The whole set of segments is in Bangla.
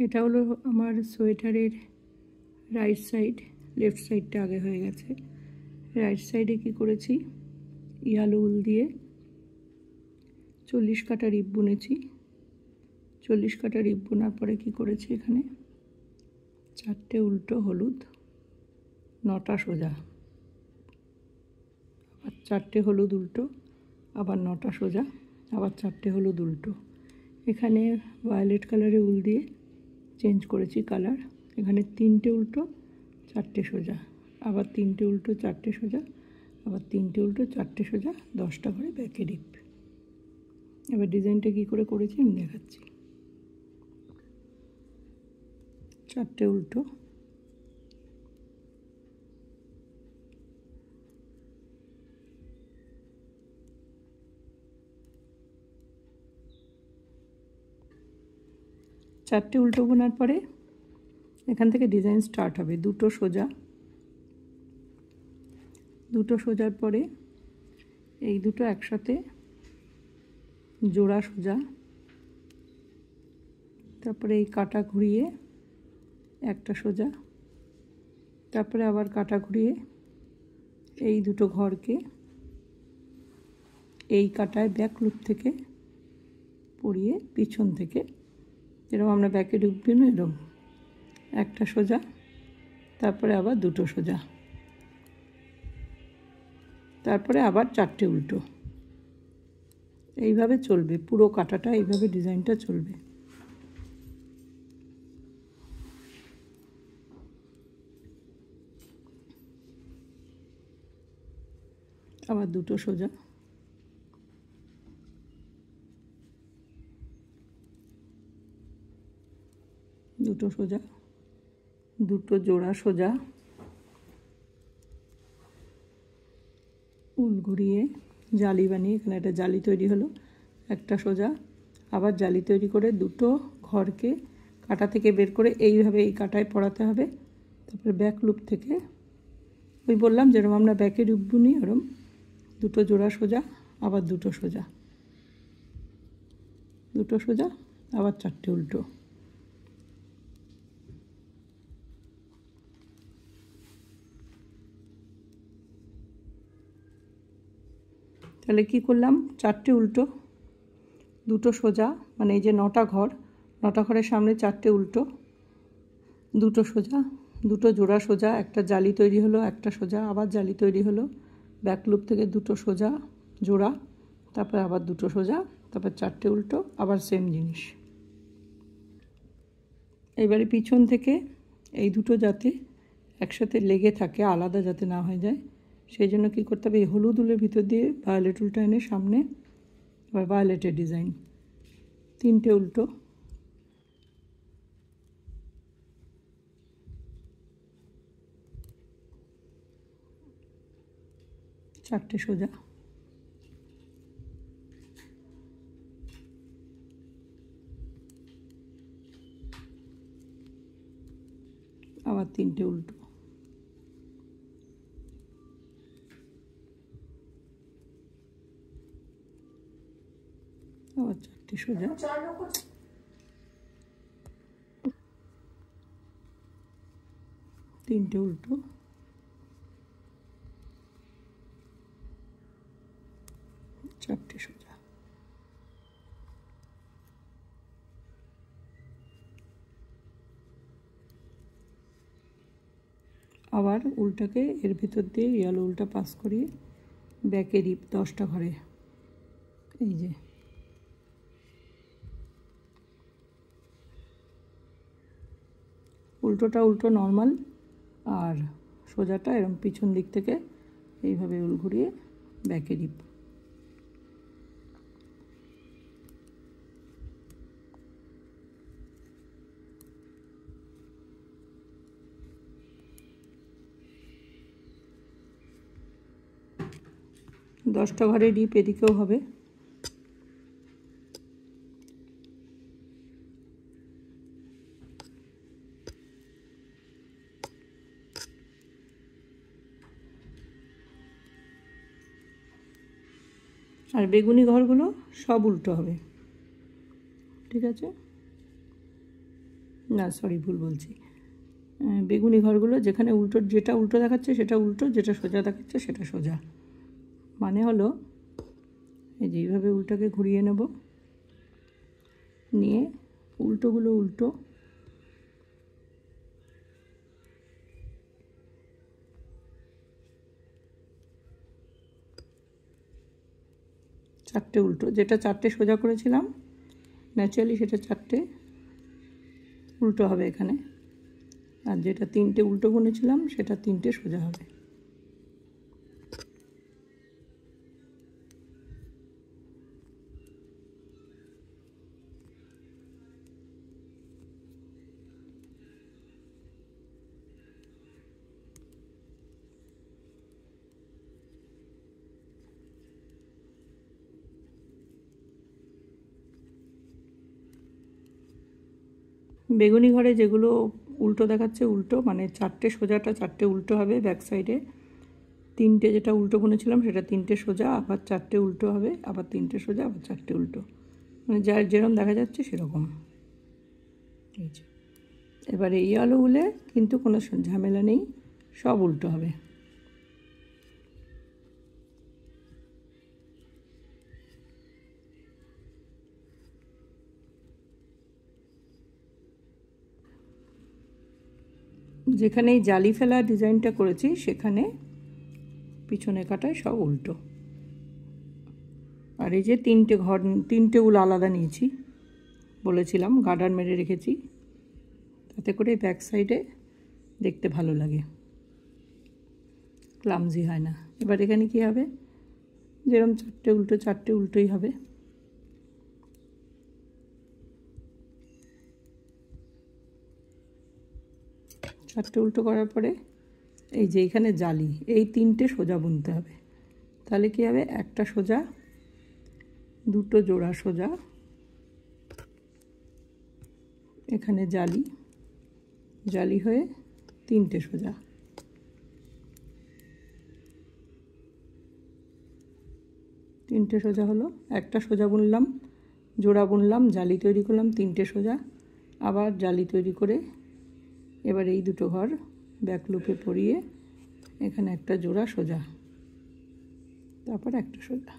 এটা হলো আমার সোয়েটারের রাইট সাইড, লেফট সাইডটা আগে হয়ে গেছে। রাইট সাইডে কি করেছি, ইয়ালো উল দিয়ে 40 কাটা রিপ বুনেছি। 40 কাটা রিপ বোনার পরে কি করেছি, এখানে 4টে উল্টো হলুদ, 9টা সোজা, আবার 4টে হলুদ উল্টো, আবার 9টা সোজা, আবার 4টে হলুদ উল্টো। এখানে ভায়োলেট কালারে উল দিয়ে চেঞ্জ করেছি কালার। এখানে 3টে উল্টো, 4টে সোজা, আবার 3টে উল্টো, 4টে সোজা, আবার 3টে উল্টো, 4টে সোজা, 10টা করে ব্যাকে রিপ। এবার ডিজাইনটা কী করে করেছি আমি দেখাচ্ছি। 4টে উল্টো, চারটে উল্টো বোনার পরে এখান থেকে ডিজাইন স্টার্ট হবে। 2টো সোজা, 2টো সোজার পরে এই দুটো একসাথে জোড়া সোজা, তারপরে এই কাটা ঘুরিয়ে একটা সোজা, তারপরে আবার কাটা ঘুরিয়ে এই দুটো ঘরকে এই কাটায় ব্যাক লুপ থেকে পরিয়ে পিছন থেকে, যেরকম আমরা ব্যাকে ঢুকবি না এরকম একটা সোজা, তারপরে আবার 2টো সোজা, তারপরে আবার 4টে উল্টো। এইভাবে চলবে পুরো কাটাটা, এইভাবে ডিজাইনটা চলবে। আবার 2টো সোজা, 2টো সোজা, 2টো জোড়া সোজা, উল ঘুরিয়ে জালি বানিয়ে এখানে একটা জালি তৈরি হলো, একটা সোজা, আবার জালি তৈরি করে 2টো ঘরকে কাটা থেকে বের করে এইভাবে এই কাটায় পরাতে হবে। তারপরে ব্যাক লুপ থেকে ওই বললাম যেরকম আমরা ব্যাকে লুপ বুনি ওরকম 2টো জোড়া সোজা, আবার 2টো সোজা, 2টো সোজা, আবার 4টে উল্টো। তাহলে কি করলাম, 4টে উল্টো, 2টো সোজা, মানে এই যে 9টা ঘর, 9টা ঘরের সামনে 4টে উল্টো, 2টো সোজা, 2টো জোড়া সোজা, একটা জালি তৈরি হলো, একটা সোজা, আবার জালি তৈরি হলো, ব্যাক লুপ থেকে 2টো সোজা জোড়া, তারপরে আবার 2টো সোজা, তারপর 4টে উল্টো, আবার সেম জিনিস। এবারে পিছন থেকে এই দুটো যাতে একসাথে লেগে থাকে, আলাদা যাতে না হয়ে যায়, সেই জন্য কী করতে হবে, এই হলুদ উলের ভিতর দিয়ে ভায়োলেট উলটা এনে সামনে, আবার ভায়োলেটের ডিজাইন, 3টে উল্টো, 4টে সোজা, আবার 3টে উল্টো, আবার 4টে সোজা, 3টে উল্টো, 4টে সোজা। আবার উলটাকে এর ভিতর দিয়ে ইয়ালো উলটা পাস করিয়ে ব্যাকে রিপ 10টা ঘরে, এই যে উল্টোটা উল্টো নর্মাল, আর সোজাটা এরকম পিছন দিক থেকে এইভাবে উল ঘুরিয়ে ব্যাকে রিপ। দশটা ঘরে রিপ এদিকেও হবে। আর বেগুনি ঘরগুলো সব উল্টো হবে, ঠিক আছে। না সরি ভুল বলছি, বেগুনি ঘরগুলো যেখানে উল্টো, যেটা উল্টো দেখাচ্ছে সেটা উল্টো, যেটা সোজা দেখাচ্ছে সেটা সোজা। মানে হলো এই যে এইভাবে উল্টাকে ঘুরিয়ে নেব, নিয়ে উল্টোগুলো উল্টো, চারটে উল্টো, যেটা চারটে সোজা করেছিলাম ন্যাচারালি সেটা চারটে উল্টো হবে এখানে, আর যেটা তিনটে উল্টো বুনেছিলাম সেটা তিনটে সোজা হবে। বেগুনি ঘরে যেগুলো উল্টো দেখাচ্ছে উল্টো, মানে চারটে সোজাটা চারটে উল্টো হবে ব্যাক সাইডে, তিনটে যেটা উল্টো বুনেছিলাম সেটা তিনটে সোজা, আবার চারটে উল্টো হবে, আবার তিনটে সোজা, আবার চারটে উল্টো, মানে যার যেরকম দেখা যাচ্ছে সেরকম। এই যে এবারে এই আলোগুলো কিন্তু কোনো ঝামেলা নেই, সব উল্টো হবে। যেখানে এই জালি ফেলা ডিজাইনটা করেছি সেখানে পিছনে কাটায় সব উল্টো। আর এই যে তিনটে ঘর, তিনটে উল আলাদা নিয়েছি, বলেছিলাম গার্ডার মেরে রেখেছি, তাতে করে ব্যাক সাইডে দেখতে ভালো লাগে, ক্লামজি হয় না। এবার এখানে কী হবে, যেরকম চারটে উল্টো চারটে উল্টোই হবে। চারটে উল্টো করার পরে এই যে এখানে জালি, এই তিনটে সোজা বুনতে হবে, তাহলে কী হবে, একটা সোজা, দুটো জোড়া সোজা, এখানে জালি, জালি হয়ে তিনটে সোজা, তিনটে সোজা হলো। একটা সোজা বুনলাম, জোড়া বুনলাম, জালি তৈরি করলাম, তিনটে সোজা, আবার জালি তৈরি করে এবার এই দুটো ঘর ব্যাক লুপে পরিয়ে এখানে একটা জোড়া সোজা, তারপর একটা সোজা,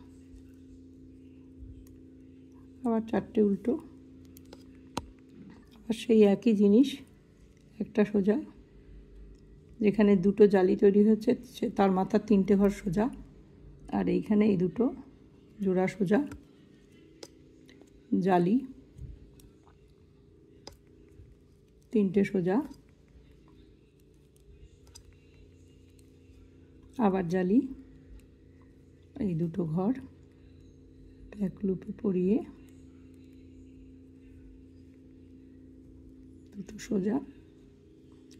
আবার চারটে উল্টো, আবার সেই একই জিনিস, একটা সোজা, যেখানে দুটো জালি তৈরি হচ্ছে তার মাথার তিনটে ঘর সোজা, আর এইখানে এই দুটো জোড়া সোজা, জালি, তিনটে সোজা, আবার জালি, এই দুটো ঘর ব্যাক লুপে পরিয়ে দুটো সোজা,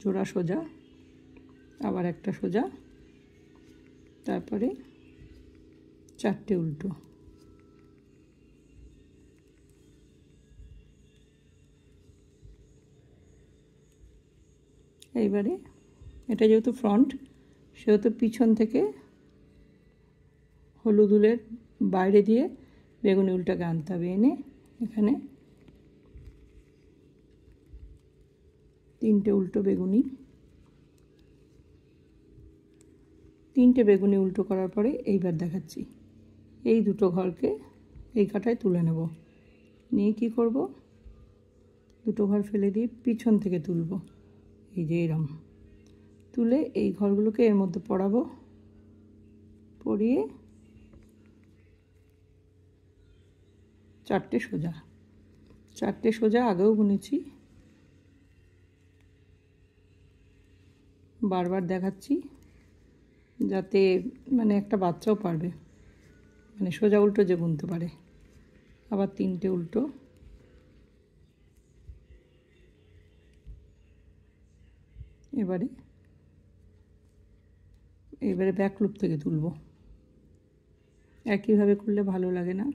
জোড়া সোজা, আবার একটা সোজা, তারপরে চারটে উল্টো। এইবারে এটা যেহেতু ফ্রন্ট, সেহেতু পিছন থেকে হলুদ উলের বাইরে দিয়ে বেগুনি উলটাকে আনতে হবে, এনে এখানে তিনটে উল্টো বেগুনি, তিনটে বেগুনি উল্টো করার পরে এইবার দেখাচ্ছি, এই দুটো ঘরকে এই কাটায় তুলে নেব, নিয়ে কি করব, দুটো ঘর ফেলে দিয়ে পিছন থেকে তুলব, এই যে এরম তুলে এই ঘরগুলোকে এর মধ্যে পরাবো, পরিয়ে চারটে সোজা, চারটে সোজা আগেও বুনেছি, বারবার দেখাচ্ছি যাতে মানে একটা বাচ্চাও পারবে, মানে সোজা উল্টো যে বুনতে পারে। আবার তিনটে উল্টো, এবারে ব্যাক লুপ থেকে তুলব, একইভাবে করলে ভালো লাগে না,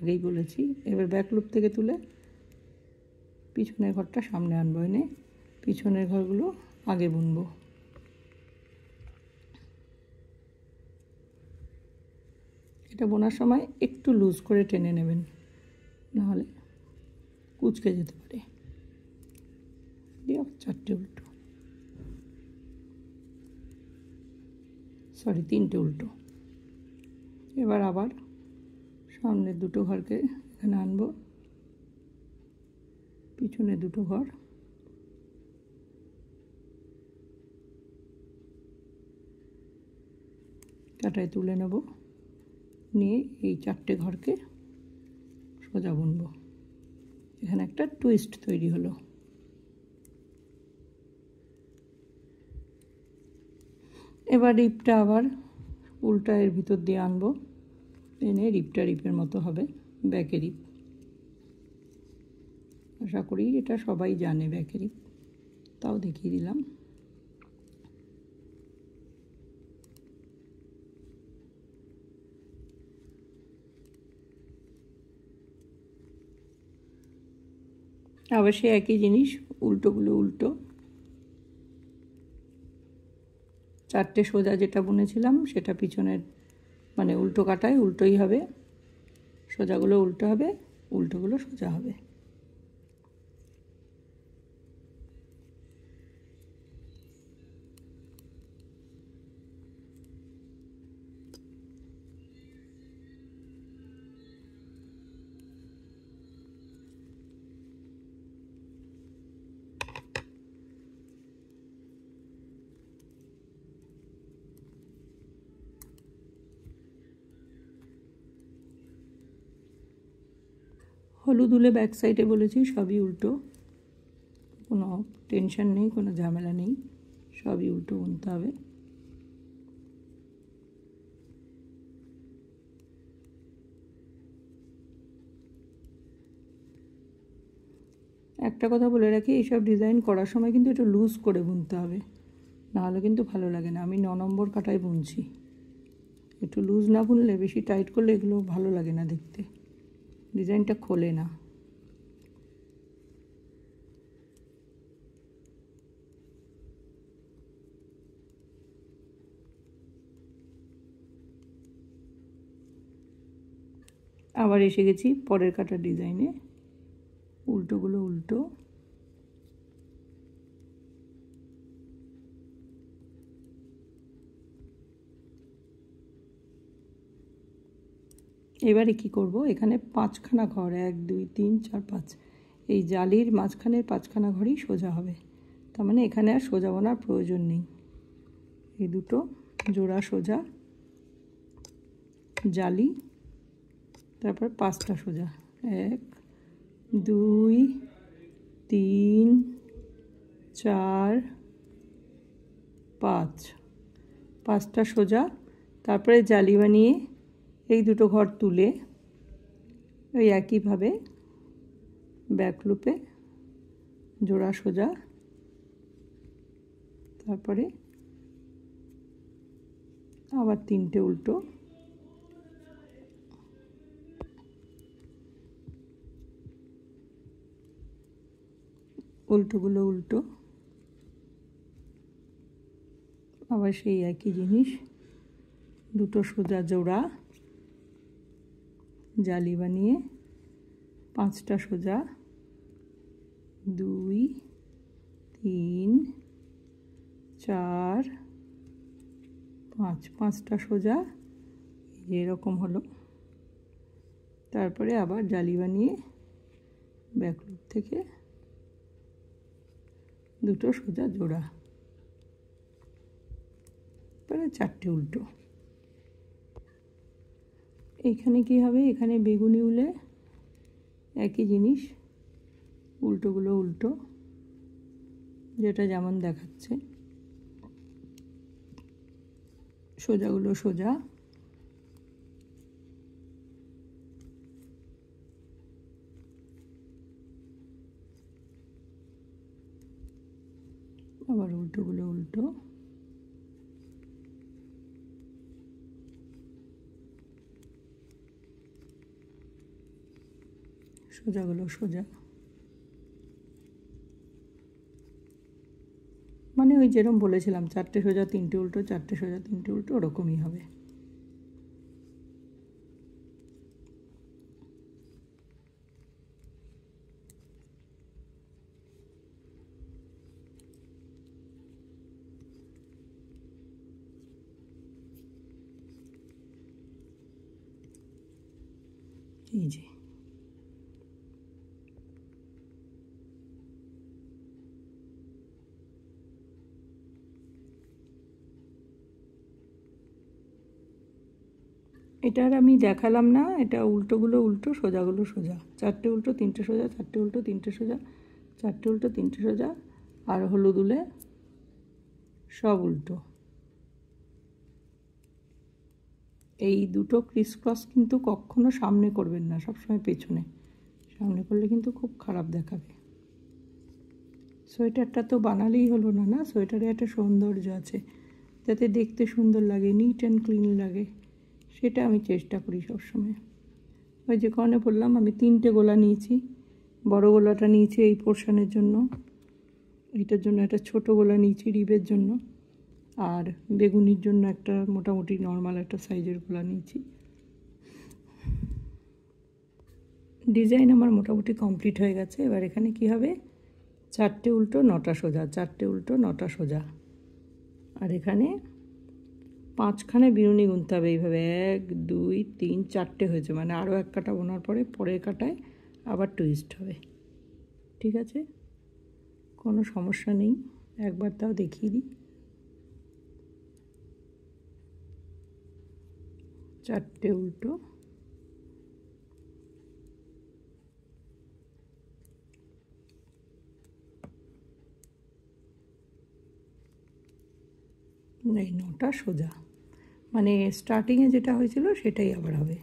আগেই বলেছি। এবার ব্যাক লুপ থেকে তুলে পিছনের ঘরটা সামনে আনবো, এনে পিছনের ঘরগুলো আগে বুনবো। এটা বোনার সময় একটু লুজ করে টেনে নেবেন, নাহলে কুঁচকে যেতে পারে। দিয়ে আবার 4টে উল্টো, সরি 3টে উল্টো। এবার আবার সামনের দুটো ঘরকে এখানে আনবো, পিছনে দুটো ঘর, কাটায় তুলে নেব, নিয়ে এই 4টে ঘরকে সোজা বুনবো। এখানে একটা টুইস্ট তৈরি হলো। এবার রিপটা আবার উল্টা এর ভিতর দিয়ে আনবো, এনে রিপটা রিপের মতো হবে, ব্যাকে রিপ। আশা করি এটা সবাই জানে ব্যাকে রিপ, তাও দেখিয়ে দিলাম। আবার সে একই জিনিস, উল্টোগুলো উল্টো, 4টে সোজা যেটা বুনেছিলাম সেটা পিছনের মানে উল্টো কাটায় উল্টোই হবে, সোজাগুলো উল্টো হবে, উল্টোগুলো সোজা হবে। হলুদ উলে ব্যাক সাইডে বলেছি সবই উল্টো, কোনো টেনশন নেই, কোনো ঝামেলা নেই, সবই উল্টো বুনতে হবে। একটা কথা বলে রাখি, এইসব ডিজাইন করার সময় কিন্তু একটু লুজ করে বুনতে হবে, নাহলে কিন্তু ভালো লাগে না। আমি 9 নম্বর কাটায় বুনছি, একটু লুজ না বুনলে, বেশি টাইট করলে এগুলো ভালো লাগে না দেখতে, ডিজাইনটা খোলে না। আবার এসে গেছি পরের কাটার ডিজাইনে, উল্টোগুলো উল্টো, এবারে কি করব, এখানে 5খানা ঘর, 1 2 3 4 5, এই জালির মাঝখানের 5খানা ঘরই সোজা হবে, তার মানে এখানে আর সোজা বোনার প্রয়োজন নেই। এই দুটো জোড়া সোজা জালি, তারপর 5টা সোজা, 1 2 3 4 5, 5টা সোজা, তারপরে জালি বানিয়ে এই দুটো ঘর তুলে ওই একইভাবে ব্যাক লুপে জোড়া সোজা, তারপরে আবার 3টে উল্টো, উল্টোগুলো উল্টো, আবার সেই একই জিনিস, দুটো সোজা জোড়া জালি বানিয়ে 5টা সোজা, 2 3 4 5, 5টা সোজা এরকম হলো। তারপরে আবার জালি বানিয়ে ব্যাক লুপ থেকে দুটো সোজা জোড়া, তারপরে 4টে উল্টো। এইখানে কি হবে, এখানে বেগুনি উলে একই জিনিস, উল্টোগুলো উল্টো, যেটা যেমন দেখাচ্ছে, সোজাগুলো সোজা, আবার উল্টোগুলো উল্টো, সোজাগুলো সোজা, মানে ওই যেরকম বলেছিলাম 4টে সোজা 3টে উল্টো, 4টে সোজা 3টে উল্টো, ওরকমই হবে। এই যে এটার আমি দেখালাম না, এটা উল্টোগুলো উল্টো, সোজাগুলো সোজা। 4টে উল্টো 3টে সোজা, 4টে উল্টো 3টে সোজা, 4টে উল্টো 3টে সোজা, আর হলুদ উলে সব উল্টো। এই দুটো ক্রিস ক্রস কিন্তু কখনো সামনে করবেন না, সবসময় পেছনে। সামনে করলে কিন্তু খুব খারাপ দেখাবে। সোয়েটারটা তো বানালেই হলো না, না? সোয়েটারে একটা সৌন্দর্য আছে, যাতে দেখতে সুন্দর লাগে, নিট অ্যান্ড ক্লিন লাগে, সেটা আমি চেষ্টা করি সবসময়। ওই যে কারণে বললাম আমি 3টে গোলা নিয়েছি। বড় গোলাটা নিয়েছি এই পোর্শনের জন্য, এইটার জন্য একটা ছোট গোলা নিয়েছি রিবের জন্য, আর বেগুনির জন্য একটা মোটামুটি নর্মাল একটা সাইজের গোলা নিয়েছি। ডিজাইন আমার মোটামুটি কমপ্লিট হয়ে গেছে। এবার এখানে কি হবে, 4টে উল্টো 9টা সোজা, 4টে উল্টো 9টা সোজা, আর এখানে 5খানে বিনুনি গুনতে হবে এইভাবে। 1 2 3 4টে হয়েছে, মানে আরও এক কাটা বোনার পরে পরের কাটায় আবার টুইস্ট হবে। ঠিক আছে, কোনো সমস্যা নেই, একবার তাও দেখিয়ে দিই। 4টে উল্টো, এই 9টা সোজা, মানে স্টার্টিংয়ে যেটা হয়েছিল সেটাই আবার হবে।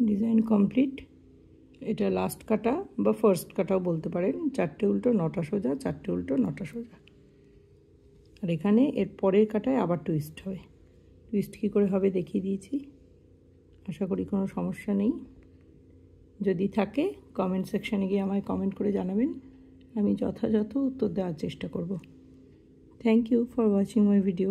Design complete. এটা লাস্ট কাটা বা ফার্স্ট কাটাও বলতে পারেন। 4টে উল্টো 9টা সোজা, 4টে উল্টো 9টা সোজা, আর এখানে এর পরের কাটায় আবার টুইস্ট হবে। টুইস্ট কী করে হবে দেখিয়ে দিয়েছি, আশা করি কোনো সমস্যা নেই। যদি থাকে কমেন্ট সেকশানে গিয়ে আমায় কমেন্ট করে জানাবেন, আমি যথাযথ উত্তর দেওয়ার চেষ্টা করব। Thank you for watching my video.